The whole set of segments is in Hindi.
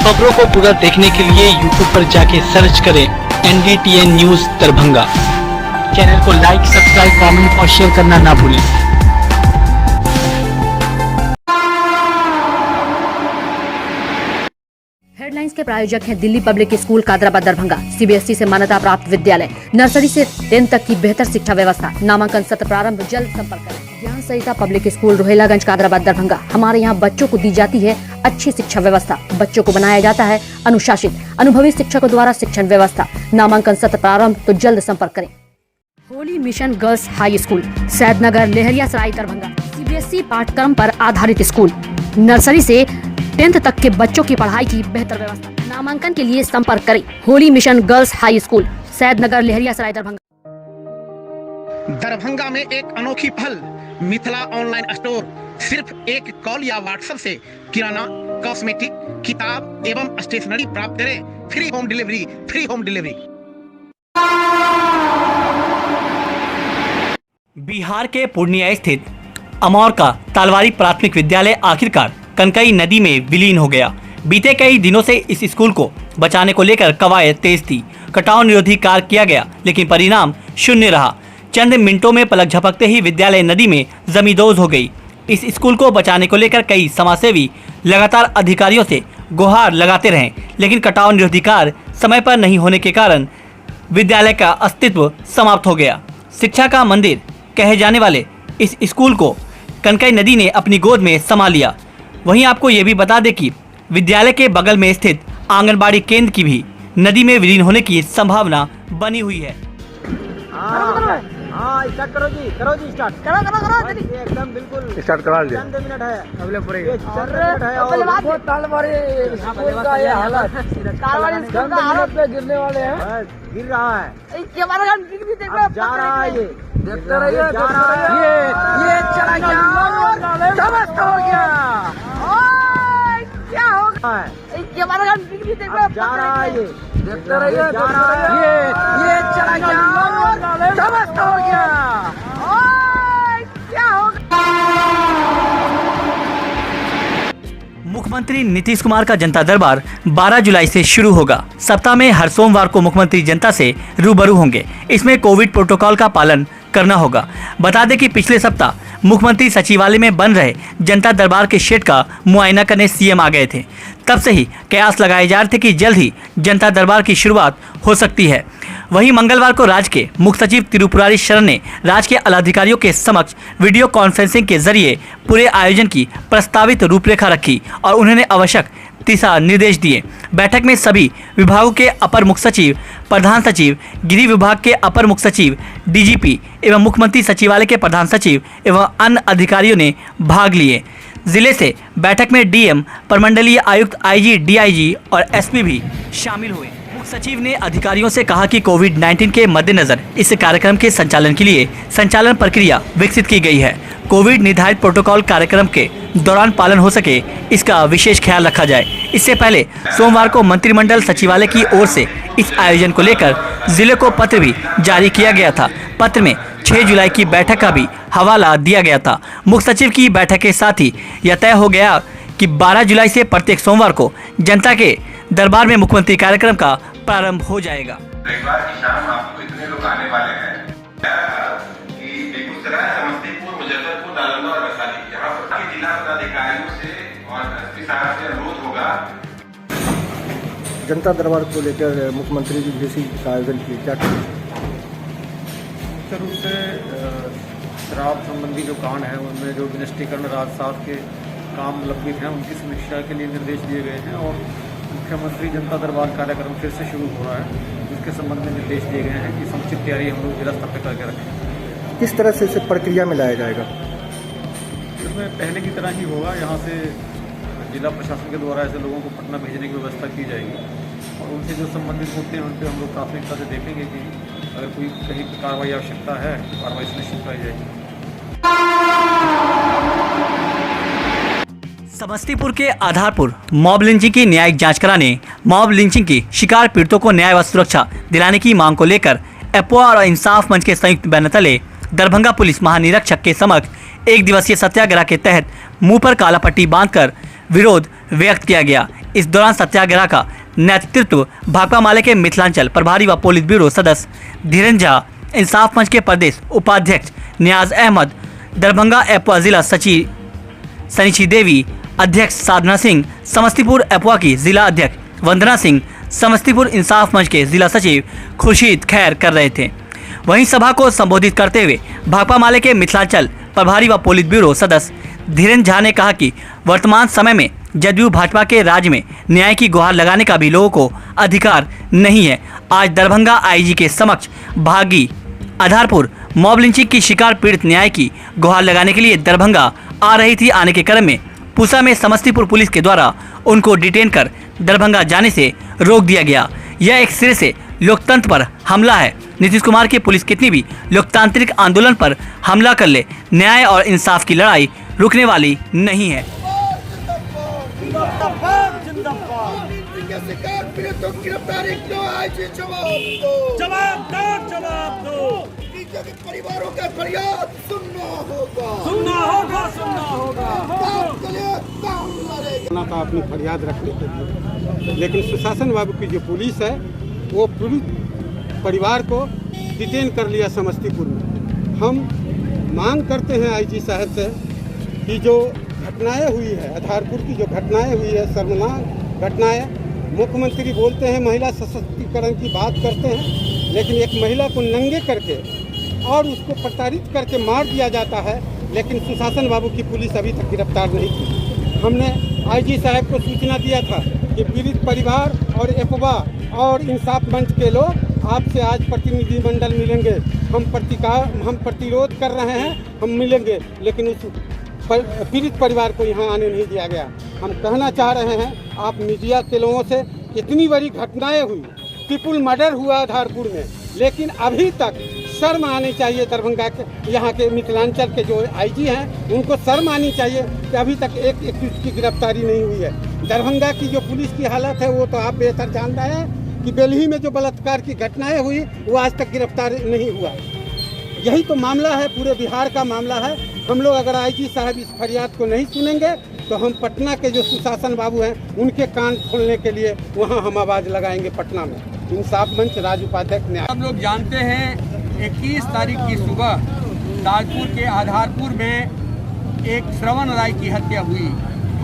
खबरों को पूरा देखने के लिए YouTube पर जाके सर्च करें NDTN न्यूज दरभंगा। चैनल को लाइक, सब्सक्राइब, कमेंट और शेयर करना ना भूलें। हेडलाइंस के प्रायोजक हैं Delhi public school Kadrabad Darbhanga, CBSE से मान्यता प्राप्त विद्यालय, नर्सरी से 10 तक की बेहतर शिक्षा व्यवस्था। नामांकन सत्र प्रारंभ, जल्द संपर्क करें। ज्ञान सरिता पब्लिक स्कूल रोहिलागंज कादराबाद दरभंगा। हमारे यहाँ बच्चों को दी जाती है अच्छी शिक्षा व्यवस्था, बच्चों को बनाया जाता है अनुशासित, अनुभवी शिक्षकों द्वारा शिक्षण व्यवस्था। नामांकन सत्र प्रारंभ, तो जल्द संपर्क करें। Holy mission girls high school, Saidnagar, Laheriasarai Darbhanga. CBSE पाठ्यक्रम पर आधारित स्कूल, नर्सरी से 10th तक के बच्चों की पढ़ाई की बेहतर व्यवस्था। नामांकन के लिए संपर्क करें। Holy mission girls high school, Saidnagar, Laheriasarai Darbhanga. Darbhanga में एक अनोखी पहल, मिथिला ऑनलाइन स्टोर। सिर्फ एक कॉल या व्हाट्सएप से किराना, कॉस्मेटिक, किताब एवं स्टेशनरी प्राप्त करें। Free home delivery, free home delivery. Bihar के पूर्णिया स्थित अमौर का तालवारी प्राथमिक विद्यालय आखिरकार कनकई नदी में विलीन हो गया। बीते कई दिनों से इस स्कूल को बचाने को लेकर कवायद तेज थी। कटाव निरोधी कार्य किया गया, लेकिन परिणाम शून्य रहा। चंद मिनटों में पलक झपकते ही विद्यालय नदी में जमींदोज हो गई। इस स्कूल को बचाने को लेकर कई समाजसेवी लगातार अधिकारियों से गुहार लगाते रहे, लेकिन कटाव निरोधी कार्य समय पर नहीं होने के कारण विद्यालय का अस्तित्व समाप्त हो गया। शिक्षा का मंदिर कहे जाने वाले इस स्कूल को कनकई नदी ने अपनी गोद में समा लिया। वहीं आपको ये भी बता दें कि विद्यालय के बगल में स्थित आंगनबाड़ी केंद्र की भी नदी में विलीन होने की संभावना बनी हुई है। स्टार्ट करो जी, स्टार्ट करो एकदम बिल्कुल स्टार्ट करा लीजिए। चंद मिनट है अगले पूरे, चंद मिनट है और वो तालवारी स्कूल का ये हालत, तालवारी स्कूल का हालत पे गिरने वाले हैं, गिर रहा है। ये हमारा काम देख रहे, जा रहा है, ये देखते रहिए, ये चला गया, समस्त हो गया। क्या होगा, ये हमारा काम देख रहे, जा रहा है, ये देखते रहिए, ये चला गया, समस्त हो गया। क्या होगा। मुख्यमंत्री नीतीश कुमार का जनता दरबार 12 जुलाई से शुरू होगा। सप्ताह में हर सोमवार को मुख्यमंत्री जनता से रूबरू होंगे। इसमें कोविड प्रोटोकॉल का पालन करना होगा। बता दें कि पिछले सप्ताह मुख्यमंत्री सचिवालय में बन रहे जनता दरबार के शेड का मुआयना करने CM आ गए थे। तब से ही कयास लगाए जा रहे थे कि जल्द ही जनता दरबार की शुरुआत हो सकती है। वहीं मंगलवार को राज्य के मुख्य सचिव तिरुपुरारी शरण ने राज्य के आलाधिकारियों के समक्ष वीडियो कॉन्फ्रेंसिंग के जरिए पूरे आयोजन की प्रस्तावित रूपरेखा रखी और उन्होंने आवश्यक दिशा निर्देश दिए। बैठक में सभी विभागों के अपर मुख्य सचिव, प्रधान सचिव, गृह विभाग के अपर मुख्य सचिव, DGP एवं मुख्यमंत्री सचिवालय के प्रधान सचिव एवं अन्य अधिकारियों ने भाग लिए। जिले से बैठक में DM, प्रमंडलीय आयुक्त, IG, DIG और SP भी शामिल हुए। मुख्य सचिव ने अधिकारियों से कहा कि कोविड-19 के मद्देनजर इस कार्यक्रम के संचालन के लिए संचालन प्रक्रिया विकसित की गई है। कोविड निर्धारित प्रोटोकॉल कार्यक्रम के दौरान पालन हो सके, इसका विशेष ख्याल रखा जाए। इससे पहले सोमवार को मंत्रिमंडल सचिवालय की ओर से इस आयोजन को लेकर जिले को पत्र भी जारी किया गया था। पत्र में 6 जुलाई की बैठक का भी हवाला दिया गया था। मुख्य सचिव की बैठक के साथ ही यह तय हो गया कि 12 जुलाई से प्रत्येक सोमवार को जनता के दरबार में मुख्यमंत्री कार्यक्रम का प्रारंभ हो जाएगा। रविवार की शाम आपको इतने लोग आने वाले हैं कि बेगूसराय, समस्तीपुर, मुजफ्फरपुर, नालंदा और वैशाली, यहाँ पर जिला पदाधिकारियों से और SP साहब से अनुरोध होगा। जनता दरबार को लेकर मुख्यमंत्री जी जैसी का आयोजन किए, क्या करें? मुख्य रूप से शराब संबंधी जो कांड है उनमें जो विनिष्टीकरण राजसाहब के काम लंबित हैं उनकी समीक्षा के लिए निर्देश दिए गए हैं और मुख्यमंत्री जनता दरबार कार्यक्रम फिर से शुरू हो रहा है, उसके संबंध में निर्देश दिए गए हैं कि समुचित तैयारी हम लोग जिला स्तर पर करके रखें। किस तरह से इसे प्रक्रिया में लाया जाएगा? इसमें पहले की तरह ही होगा। यहाँ से जिला प्रशासन के द्वारा ऐसे लोगों को पटना भेजने की व्यवस्था की जाएगी और उनसे जो संबंधित मुद्दे हैं उन पर हम लोग प्राथमिकता से देखेंगे कि अगर कोई कहीं कार्रवाई आवश्यकता है तो कार्रवाई सुनिश्चित कराई जाएगी। समस्तीपुर के आधारपुर मॉब लिंचिंग की न्यायिक जांच कराने, मॉब लिंचिंग की शिकार पीड़ितों को न्याय व सुरक्षा दिलाने की मांग को लेकर अपोआ और इंसाफ मंच के संयुक्त बैनर तले दरभंगा पुलिस महानिरीक्षक के समक्ष एक दिवसीय सत्याग्रह के तहत मुंह पर काला पट्टी बांधकर विरोध व्यक्त किया गया। इस दौरान सत्याग्रह का नेतृत्व भाकपा माले के मिथिलांचल प्रभारी व पोलित ब्यूरो सदस्य धीरेन झा, इंसाफ मंच के प्रदेश उपाध्यक्ष नियाज अहमद, दरभंगा एपवा जिला सचिव सनीची देवी, अध्यक्ष साधना सिंह, समस्तीपुर एपवा की जिला अध्यक्ष वंदना सिंह, समस्तीपुर इंसाफ मंच के जिला सचिव खुर्शीद खैर कर रहे थे। वहीं सभा को संबोधित करते हुए भाकपा माले के मिथिलांचल प्रभारी व पोलित ब्यूरो सदस्य धीरेन झा ने कहा कि वर्तमान समय में जदयू भाजपा के राज्य में न्याय की गुहार लगाने का भी लोगों को अधिकार नहीं है। आज दरभंगा आईजी के समक्ष भागी आधारपुर मॉब लिंचिंग की शिकार पीड़ित न्याय की गुहार लगाने के लिए दरभंगा आ रही थी। आने के क्रम में पूसा में समस्तीपुर पुलिस के द्वारा उनको डिटेन कर दरभंगा जाने से रोक दिया गया। यह एक सिरे से लोकतंत्र पर हमला है। नीतीश कुमार की पुलिस कितनी भी लोकतांत्रिक आंदोलन पर हमला कर ले, न्याय और इंसाफ की लड़ाई रुकने वाली नहीं है। परिवारों का फरियाद सुनना होगा। था अपनी फरियाद रखने के लिए, लेकिन सुशासन बाबू की जो पुलिस है वो पूरी परिवार को डिटेन कर लिया समस्तीपुर में। हम मांग करते हैं आईजी साहब से कि जो घटनाएं हुई है, आधारपुर की जो घटनाएं हुई है, शर्मनाक घटनाएं, मुख्यमंत्री बोलते हैं महिला सशक्तिकरण की बात करते हैं, लेकिन एक महिला को नंगे करके और उसको प्रताड़ित करके मार दिया जाता है, लेकिन सुशासन बाबू की पुलिस अभी तक गिरफ्तार नहीं की। हमने आईजी साहब को सूचना दिया था कि पीड़ित परिवार और एपवा और इंसाफ मंच के लोग आपसे आज प्रतिनिधिमंडल मिलेंगे। हम प्रतिरोध कर रहे हैं, हम मिलेंगे, लेकिन उस पीड़ित परिवार को यहाँ आने नहीं दिया गया। हम कहना चाह रहे हैं आप मीडिया के लोगों से, इतनी बड़ी घटनाएं हुई, ट्रिपल मर्डर हुआ आधारपुर में, लेकिन अभी तक शर्म आनी चाहिए दरभंगा के, यहाँ के मिथिलांचल के जो आईजी हैं उनको शर्म आनी चाहिए कि अभी तक एक एक्यूज की गिरफ्तारी नहीं हुई है। दरभंगा की जो पुलिस की हालत है वो तो आप बेहतर जानते हैं कि बेल्ही में जो बलात्कार की घटनाएं हुई वो आज तक गिरफ्तार नहीं हुआ। यही तो मामला है, पूरे बिहार का मामला है। हम लोग अगर आईजी साहब इस फरियाद को नहीं सुनेंगे तो हम पटना के जो सुशासन बाबू हैं उनके कान खोलने के लिए वहाँ हम आवाज़ लगाएंगे पटना में। इंसाफ मंच राज्य उपाध्यक्ष न्याय। हम लोग जानते हैं 21 तारीख की सुबह ताजपुर के आधारपुर में एक श्रवण राय की हत्या हुई।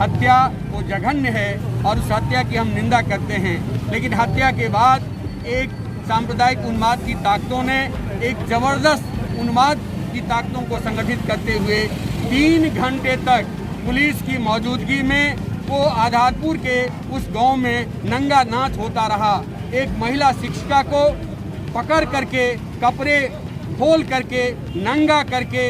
हत्या वो जघन्य है और उस हत्या की हम निंदा करते हैं, लेकिन हत्या के बाद एक सांप्रदायिक उन्माद की ताकतों ने, एक जबरदस्त उन्माद की ताकतों को संगठित करते हुए 3 घंटे तक पुलिस की मौजूदगी में वो आधारपुर के उस गांव में नंगा नाच होता रहा। एक महिला शिक्षिका को पकड़ करके, कपड़े खोल करके, नंगा करके,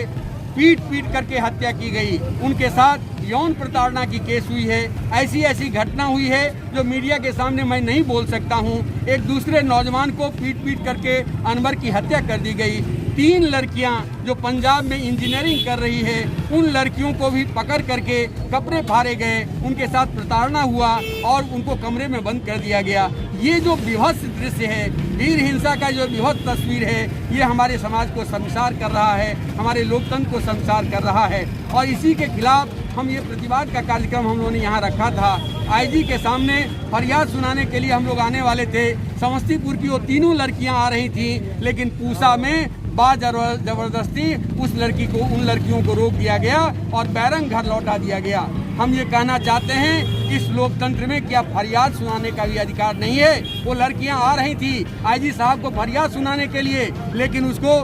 पीट करके हत्या की गई। उनके साथ यौन प्रताड़ना की केस हुई है। ऐसी घटना हुई है जो मीडिया के सामने मैं नहीं बोल सकता हूं। एक दूसरे नौजवान को पीट करके अनवर की हत्या कर दी गई। 3 लड़कियां जो पंजाब में इंजीनियरिंग कर रही है, उन लड़कियों को भी पकड़ करके कपड़े फाड़े गए, उनके साथ प्रताड़ना हुआ और उनको कमरे में बंद कर दिया गया। ये जो विभत्स दृश्य है, वीर हिंसा का जो विभत्स तस्वीर है, ये हमारे समाज को शर्मसार कर रहा है, हमारे लोकतंत्र को शर्मसार कर रहा है। और इसी के खिलाफ हम ये प्रतिवाद का कार्यक्रम हम लोगों ने यहाँ रखा था। आईजी के सामने फरियाद सुनाने के लिए हम लोग आने वाले थे। समस्तीपुर की वो 3 लड़कियाँ आ रही थी, लेकिन पूसा में जबरदस्ती उन लड़कियों को रोक दिया गया और बैरंग घर लौटा दिया गया। हम ये कहना चाहते हैं इस लोकतंत्र में क्या फरियाद सुनाने का भी अधिकार नहीं है? वो लड़कियां आ रही थी आईजी साहब को फरियाद सुनाने के लिए, लेकिन उसको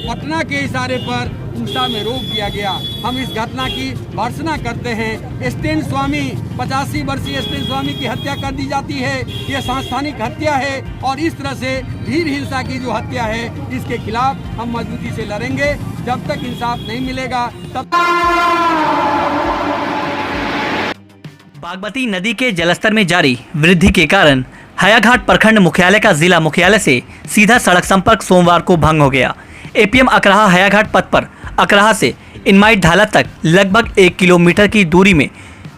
पटना के इशारे पर पूसा में रोक दिया गया। हम इस घटना की भर्त्सना करते हैं। स्टैन स्वामी 85 वर्षीय स्टैन स्वामी की हत्या कर दी जाती है। ये सांस्थानिक हत्या है और इस तरह से वीर हिंसा की जो हत्या है, इसके खिलाफ हम मजबूती से लड़ेंगे। जब तक इंसाफ नहीं मिलेगा तब बागमती नदी के जलस्तर में जारी वृद्धि के कारण हायाघाट प्रखंड मुख्यालय का जिला मुख्यालय से सीधा सड़क संपर्क सोमवार को भंग हो गया। एपीएम अकराहा हायाघाट पथ पर अकराहा से इनमाइट ढाला तक लगभग 1 किलोमीटर की दूरी में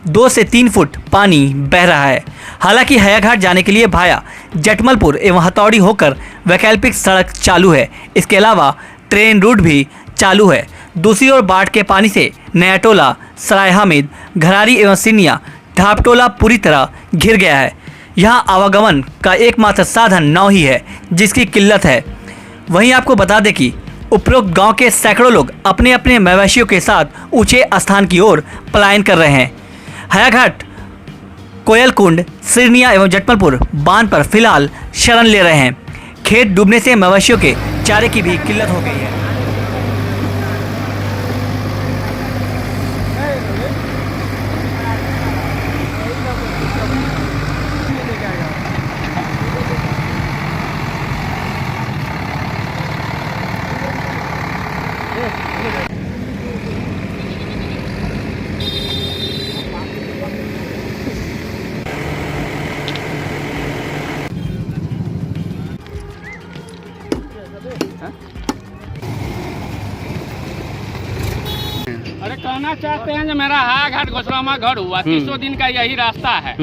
2 से 3 फुट पानी बह रहा है। हालांकि हायाघाट जाने के लिए भाया जटमलपुर एवं हथौड़ी होकर वैकल्पिक सड़क चालू है। इसके अलावा ट्रेन रूट भी चालू है। दूसरी ओर बाढ़ के पानी से नया टोला, सराय हामिद, घरारी एवं सिनिया ढाबटोला पूरी तरह घिर गया है। यहाँ आवागमन का एकमात्र साधन नाव ही है, जिसकी किल्लत है। वहीं आपको बता दें कि उपरोक्त गांव के सैकड़ों लोग अपने अपने मवेशियों के साथ ऊंचे स्थान की ओर पलायन कर रहे हैं। हायाघाट, कोयलकुंड, सिरनिया एवं जटमलपुर बांध पर फिलहाल शरण ले रहे हैं। खेत डूबने से मवेशियों के चारे की भी किल्लत हो गई है। अरे कहना चाहते हैं जो मेरा हायाघाट घोसरामा घर हुआ 300 दिन का यही रास्ता है।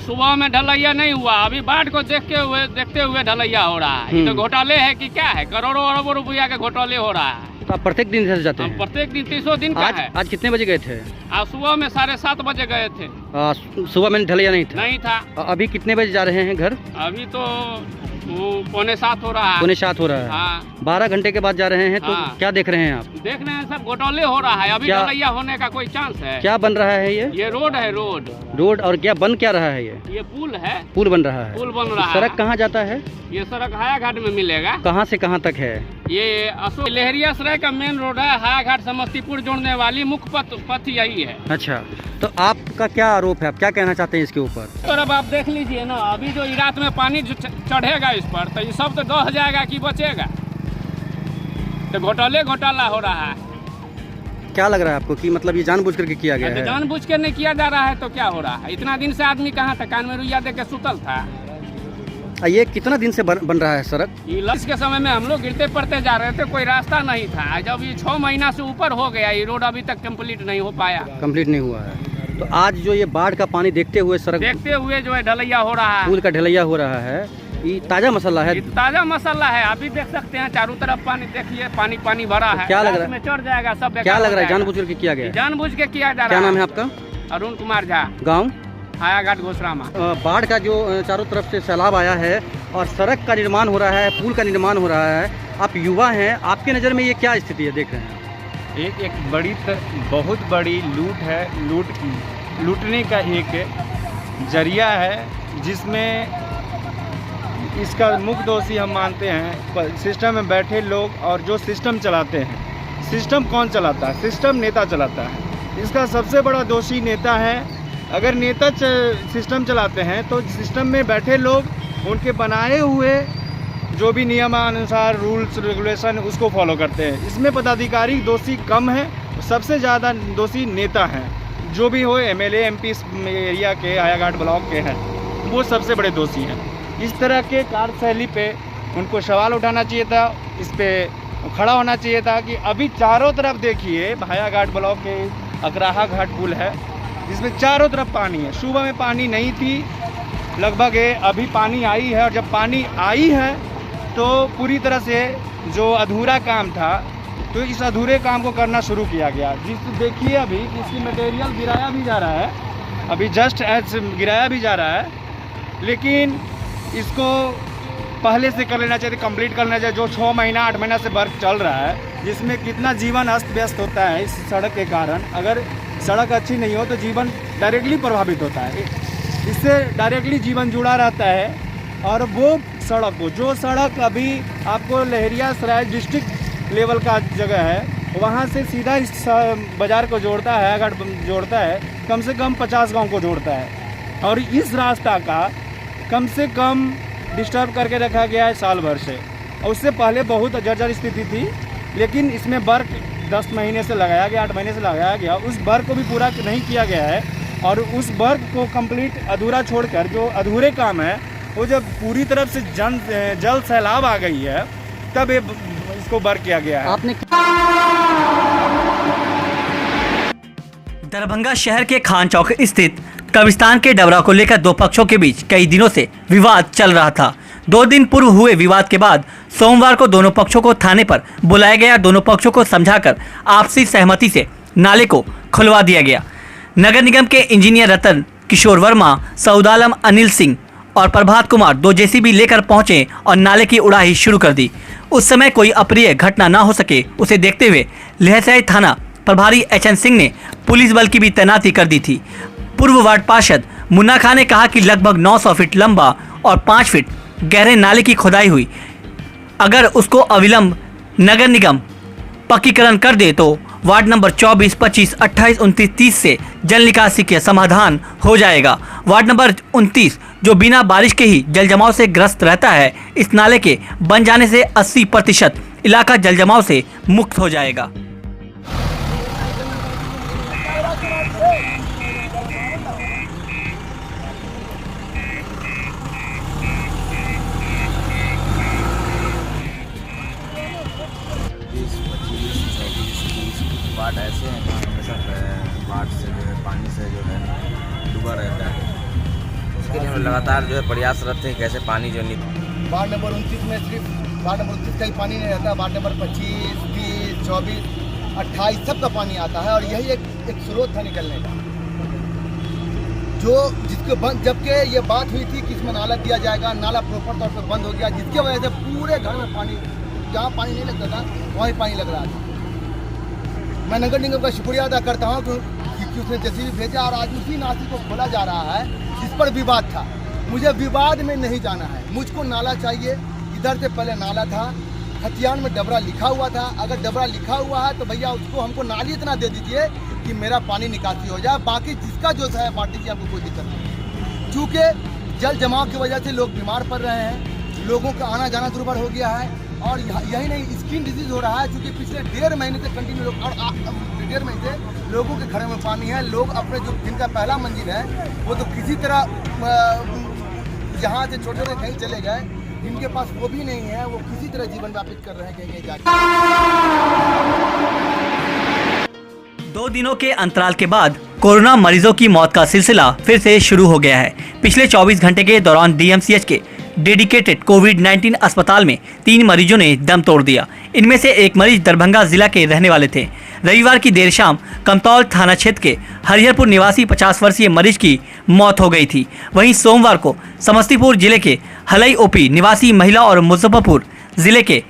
सुबह में ढलैया नहीं हुआ, अभी बाढ़ को देखते हुए ढलैया हो रहा है। तो घोटाले है कि क्या है, करोड़ों अरबों रुपया के घोटाले हो रहा है। तो आप प्रत्येक दिन से जाते हैं? प्रत्येक दिन 300 दिन का है। आज कितने बजे गए थे? आज सुबह में 7:30 बजे गए थे। सुबह में ढलैया नहीं था? नहीं था। अभी कितने बजे जा रहे हैं घर? अभी तो 6:45 हो रहा है। 6:45 हो रहा है। हाँ। 12 घंटे के बाद जा रहे हैं तो हाँ। क्या देख रहे हैं आप? देख रहे हैं सब घोटाले हो रहा है। अभी ढलैया होने का कोई चांस है? क्या बन रहा है ये रोड है। रोड और क्या बन क्या रहा है? ये पुल है। पुल बन रहा है। पुल बन रहा है। सड़क कहाँ जाता है? ये सड़क हायाघाट में मिलेगा। कहाँ से कहाँ तक है? ये अशोक लहरिया सराय का मेन रोड है। हायाघाट समस्तीपुर जोड़ने वाली मुख्य पथ यही है। अच्छा, तो आपका क्या आरोप है? आप क्या कहना चाहते हैं इसके ऊपर? तो अब आप देख लीजिए ना, अभी जो रात में पानी जो चढ़ेगा इस पर, तो ये सब तो दह जाएगा कि बचेगा। तो घोटाला हो रहा है। क्या लग रहा है आपको कि मतलब ये जानबूझ करके किया गया है? जानबूझ के नहीं किया जा रहा है तो क्या हो रहा है? इतना दिन से आदमी कहाँ था, कान में रुइया दे के सुतल था। ये कितना दिन से बन रहा है सड़क? इसके समय में हम लोग गिरते पड़ते जा रहे थे, कोई रास्ता नहीं था। जब ये 6 महीना से ऊपर हो गया, ये रोड अभी तक कंप्लीट नहीं हो पाया। कंप्लीट नहीं हुआ है। तो आज जो ये बाढ़ का पानी देखते हुए सड़क जो है ढलैया हो रहा है, पुल का ढलैया हो रहा है, ये ताजा मसला है। ताजा मसला है। अभी देख सकते हैं चारों तरफ पानी, देखिए पानी भरा है। क्या लग रहा है? चढ़ जाएगा सब। क्या लग रहा है? जानबूझ करके किया गया? जानबूझ के किया जा रहा है। क्या नाम है आपका? अरुण कुमार झा। गाँव हायाघाट घोसरामा। बाढ़ का जो चारों तरफ से सैलाब आया है और सड़क का निर्माण हो रहा है, पुल का निर्माण हो रहा है, आप युवा हैं, आपके नज़र में ये क्या स्थिति है देख रहे हैं? एक बहुत बड़ी लूट है। लूटने का एक जरिया है, जिसमें इसका मुख्य दोषी हम मानते हैं सिस्टम में बैठे लोग और जो सिस्टम चलाते हैं। सिस्टम कौन चलाता है? सिस्टम नेता चलाता है। इसका सबसे बड़ा दोषी नेता है। अगर नेता सिस्टम चलाते हैं तो सिस्टम में बैठे लोग उनके बनाए हुए जो भी नियमानुसार रूल्स रेगुलेशन उसको फॉलो करते हैं। इसमें पदाधिकारी दोषी कम है, सबसे ज़्यादा दोषी नेता हैं। जो भी हो, एमएलए एमपी एरिया के हायाघाट ब्लॉक के हैं, वो सबसे बड़े दोषी हैं। इस तरह के कार्यशैली पे उनको सवाल उठाना चाहिए था, इस पे खड़ा होना चाहिए था कि अभी चारों तरफ देखिए, हायाघाट ब्लॉक के अकराहा घाट पुल है, जिसमें चारों तरफ पानी है। सुबह में पानी नहीं थी, लगभग अभी पानी आई है। और जब पानी आई है तो पूरी तरह से जो अधूरा काम था, तो इस अधूरे काम को करना शुरू किया गया। जिस देखिए अभी इसकी मटेरियल गिराया भी जा रहा है, अभी जस्ट एज गिराया भी जा रहा है, लेकिन इसको पहले से कर लेना चाहिए, कंप्लीट कर लेना चाहिए। जो 6 महीना 8 महीना से वर्क चल रहा है, जिसमें कितना जीवन अस्त व्यस्त होता है इस सड़क के कारण। अगर सड़क अच्छी नहीं हो तो जीवन डायरेक्टली प्रभावित होता है, इससे डायरेक्टली जीवन जुड़ा रहता है। और वो सड़क को, जो सड़क अभी आपको लहरिया सराय डिस्ट्रिक्ट लेवल का जगह है, वहाँ से सीधा इस बाज़ार को जोड़ता है, हायाघाट जोड़ता है, कम से कम 50 गांव को जोड़ता है। और इस रास्ता का कम से कम डिस्टर्ब करके रखा गया है साल भर से। और उससे पहले बहुत जर्जर स्थिति थी, लेकिन इसमें वर्क 10 महीने से लगाया गया, 8 महीने से लगाया गया। उस वर्क को भी पूरा नहीं किया गया है। और उस वर्क को कंप्लीट अधूरा छोड़कर जो अधूरे काम है, वो जब पूरी तरफ से जल सैलाब आ गई है, तब इसको वर्क किया गया है। आपने दरभंगा शहर के खान चौक स्थित कब्रिस्तान के डबरा को लेकर दो पक्षों के बीच कई दिनों से विवाद चल रहा था। 2 दिन पूर्व हुए विवाद के बाद सोमवार को दोनों पक्षों को थाने पर बुलाया गया। दोनों पक्षों को समझाकर आपसी सहमति से नाले को खुलवा दिया गया। नगर निगम के इंजीनियर रतन किशोर वर्मा, सऊद आलम, अनिल सिंह और प्रभात कुमार 2 जेसीबी लेकर पहुंचे और नाले की उड़ाही शुरू कर दी। उस समय कोई अप्रिय घटना न हो सके, उसे देखते हुए लहसराई थाना प्रभारी एचएन सिंह ने पुलिस बल की भी तैनाती कर दी थी। पूर्व वार्ड पार्षद मुन्ना खान ने कहा कि लगभग 900 फीट लंबा और 5 फीट गहरे नाले की खुदाई हुई। अगर उसको अविलंब नगर निगम पक्कीकरण कर दे तो वार्ड नंबर 24, 25, 28, 29, 30 से जल निकासी के समाधान हो जाएगा। वार्ड नंबर 29 जो बिना बारिश के ही जलजमाव से ग्रस्त रहता है, इस नाले के बन जाने से 80% इलाका जलजमाव से मुक्त हो जाएगा। वार्ड ऐसे हैं जहाँ हमेशा बाढ़ से जो है पानी से जो है डूबा रहता है। उसके लिए हम लगातार जो है प्रयासरत हैं कैसे पानी जो वार्ड नंबर 29 में सिर्फ वार्ड नंबर 29 का ही पानी नहीं रहता, वार्ड नंबर 25, 30, 24, 28 सब का पानी आता है और यही एक स्रोत था निकलने का, जो जिसके बंद जबकि ये बात हुई थी कि इसमें नाला दिया जाएगा, नाला प्रॉपर तौर पर बंद हो गया, जिसकी वजह से पूरे घर में पानी, जहाँ पानी नहीं लगता था वहीं पानी लग रहा था। मैं नगर निगम का शुक्रिया अदा करता हूँ कि उसने जेसीबी भेजा और आज उसी नाली को खोला जा रहा है जिस पर विवाद था। मुझे विवाद में नहीं जाना है, मुझको नाला चाहिए। इधर से पहले नाला था, खतियान में डबरा लिखा हुआ था, अगर डबरा लिखा हुआ है तो भैया उसको हमको नाली इतना दे दीजिए कि मेरा पानी निकासी हो जाए, बाकी जिसका जो है बांट दीजिए, हमको कोई दिक्कत नहीं। चूँकि जल जमाव की वजह से लोग बीमार पड़ रहे हैं, लोगों का आना जाना दुर्भर हो गया है और यही नहीं स्किन डिजीज हो रहा है, क्योंकि पिछले 1.5 महीने से कंटिन्यू लोग और 1.5 महीने से लोगों के घरों में पानी है। लोग अपने जो जिनका पहला मंजिल है वो तो किसी तरह यहाँ से छोटे छोटे कहीं चले गए, जिनके पास वो भी नहीं है वो किसी तरह जीवन व्यापित कर रहे हैं कहीं कहीं जाकर। 2 दिनों के अंतराल के बाद कोरोना मरीजों की मौत का सिलसिला फिर से शुरू हो गया है। पिछले 24 घंटे के दौरान डीएमसीएच के डेडिकेटेड कोविड-19 अस्पताल में 3 मरीजों ने दम तोड़ दिया। इनमें से एक मरीज दरभंगा जिला के रहने वाले थे। रविवार की देर शाम कमतौल थाना क्षेत्र के हरिहरपुर निवासी 50 वर्षीय मरीज की मौत हो गई थी। वहीं सोमवार को समस्तीपुर जिले के हलई ओपी निवासी महिला और मुजफ्फरपुर जिले के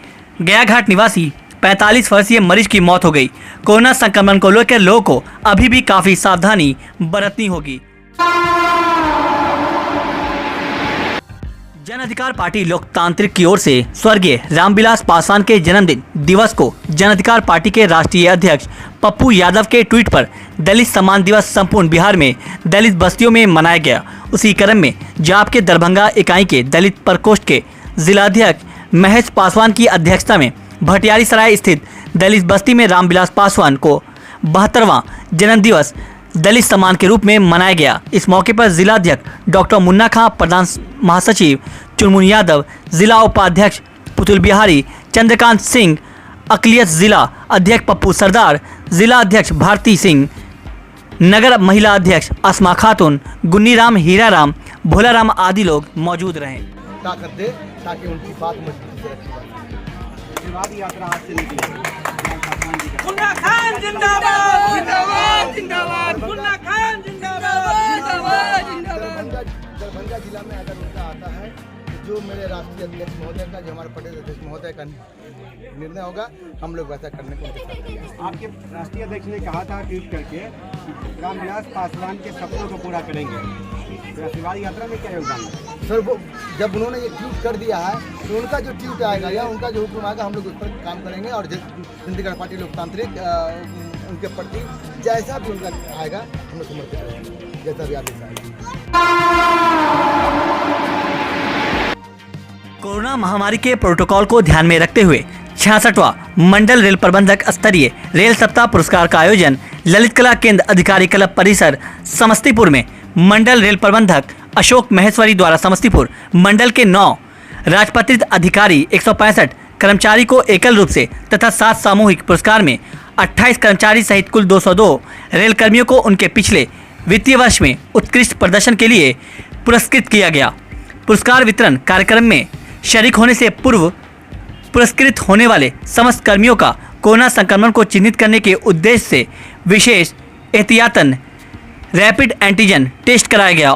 गयाघाट निवासी 45 वर्षीय मरीज की मौत हो गई। कोरोना संक्रमण को लेकर लोगों को अभी भी काफी सावधानी बरतनी होगी। जन अधिकार पार्टी लोकतांत्रिक की ओर से स्वर्गीय रामविलास पासवान के जन्मदिन दिवस को जन अधिकार पार्टी के राष्ट्रीय अध्यक्ष पप्पू यादव के ट्वीट पर दलित सम्मान दिवस संपूर्ण बिहार में दलित बस्तियों में मनाया गया। उसी क्रम में जाप के दरभंगा इकाई के दलित प्रकोष्ठ के जिलाध्यक्ष महेश पासवान की अध्यक्षता में भटियारी सराय स्थित दलित बस्ती में रामविलास पासवान को 72वां जन्म दिवस दलित सम्मान के रूप में मनाया गया। इस मौके पर जिलाध्यक्ष डॉक्टर मुन्ना खां, प्रधान महासचिव चुनमुन यादव, जिला उपाध्यक्ष पुतुल बिहारी, चंद्रकांत सिंह, अकलियत जिला अध्यक्ष पप्पू सरदार, जिला अध्यक्ष भारती सिंह, नगर महिला अध्यक्ष अस्मा खातून, गुन्नीराम, हीराराम, भोलाराम आदि लोग मौजूद रहे। ताकि उनकी बात मजबूती से रखी जाए। यात्रा आज से निकली। मुन्ना खान जिंदाबाद, जिंदाबाद, जिंदाबाद, मुन्ना खान जिंदाबाद, जिंदाबाद, जिंदाबाद। दरभंगा जिला में अगर उनका आता है तो जो मेरे राष्ट्रीय अध्यक्ष महोदय का, जो हमारे प्रदेश अध्यक्ष महोदय का निर्णय होगा, हम लोग वैसा करने को उनके साथ। आपके राष्ट्रीय अध्यक्ष ने कहा था ट्वीट करके रामविलास पासवान के सपनों को पूरा करेंगे, शिवाजी यात्रा में क्या योगदान है? सर वो जब उन्होंने ये ट्वीट कर दिया है तो उनका जो ट्वीट आएगा या उनका जो हुक्म आएगा हम लोग उस पर काम करेंगे और जनता पार्टी लोकतांत्रिक उनके प्रति जैसा भी उनका आएगा हम लोग समर्पित रहेंगे, जैसा भी आदेश आएगा। कोरोना महामारी के प्रोटोकॉल को ध्यान में रखते हुए 66वां मंडल रेल प्रबंधक स्तरीय रेल सप्ताह पुरस्कार का आयोजन ललित कला केंद्र अधिकारी क्लब परिसर समस्तीपुर में मंडल रेल प्रबंधक अशोक महेश्वरी द्वारा समस्तीपुर मंडल के 9 राजपत्रित अधिकारी 165 कर्मचारी को एकल रूप से तथा 7 सामूहिक पुरस्कार में 28 कर्मचारी सहित कुल 202 रेल कर्मियों को उनके पिछले वित्तीय वर्ष में उत्कृष्ट प्रदर्शन के लिए पुरस्कृत किया गया। पुरस्कार वितरण कार्यक्रम में शरीक होने से पूर्व पुरस्कृत होने वाले समस्त कर्मियों का कोरोना संक्रमण को चिन्हित करने के उद्देश्य से विशेष एहतियातन रैपिड एंटीजन टेस्ट कराया गया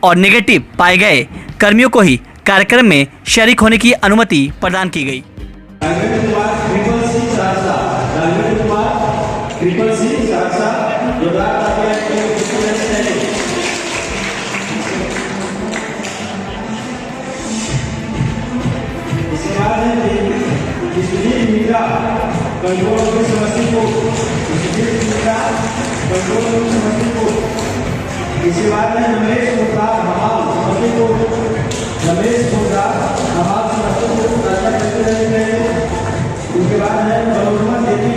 और नेगेटिव पाए गए कर्मियों को ही कार्यक्रम में शरीक होने की अनुमति प्रदान की गई। इसके बाद में रमेश मुद्रा हमाल समस्तीपुर रमेश मुद्रा हमाल समस्तीपुर राजा करते रहेंगे। उसके बाद है Manorama Devi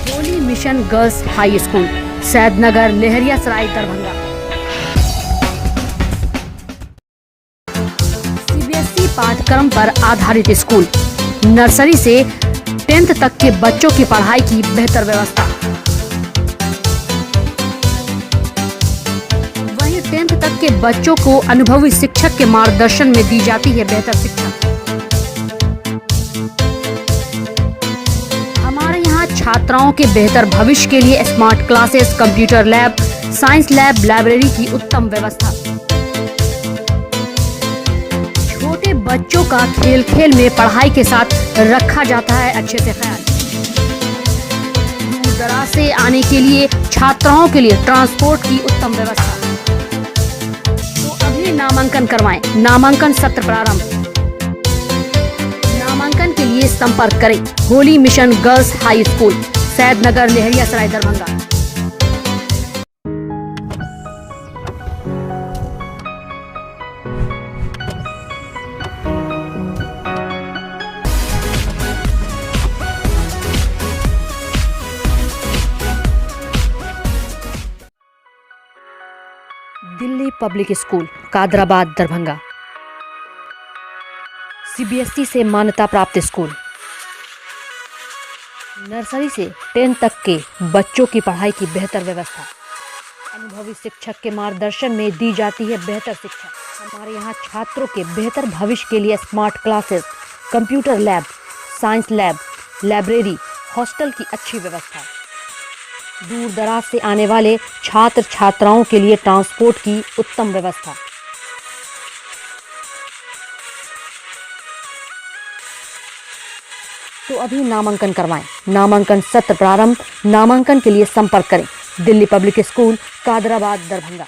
holy mission girls high school Saidnagar Laheriasarai Darbhanga. CBSE पाठ्यक्रम पर आधारित स्कूल, नर्सरी से 10th तक के बच्चों की पढ़ाई की बेहतर व्यवस्था। वहीं 10th तक के बच्चों को अनुभवी शिक्षक के मार्गदर्शन में दी जाती है बेहतर शिक्षा। हमारे यहाँ छात्राओं के बेहतर भविष्य के लिए smart classes, computer lab, science lab, library की उत्तम व्यवस्था। छोटे बच्चों का खेल खेल में पढ़ाई के साथ रखा जाता है अच्छे से ख्याल। दूर दराज से आने के लिए छात्राओं के लिए ट्रांसपोर्ट की उत्तम व्यवस्था। तो अभी नामांकन करवाएं। नामांकन सत्र प्रारंभ। नामांकन के लिए संपर्क करें holy mission girls high school, Saidnagar Laheriasarai Darbhanga. Delhi public school Kadrabad Darbhanga. CBSE से मान्यता प्राप्त स्कूल, नर्सरी से 10th तक के बच्चों की पढ़ाई की बेहतर व्यवस्था। अनुभवी शिक्षक के मार्गदर्शन में दी जाती है बेहतर शिक्षा। हमारे यहाँ छात्रों के बेहतर भविष्य के लिए smart classes, computer lab, science lab, library, hostel की अच्छी व्यवस्था। दूर दराज से आने वाले छात्र छात्राओं के लिए ट्रांसपोर्ट की उत्तम व्यवस्था। तो अभी नामांकन करवाएं। नामांकन सत्र प्रारंभ। नामांकन के लिए संपर्क करें दिल्ली पब्लिक स्कूल कादराबाद दरभंगा।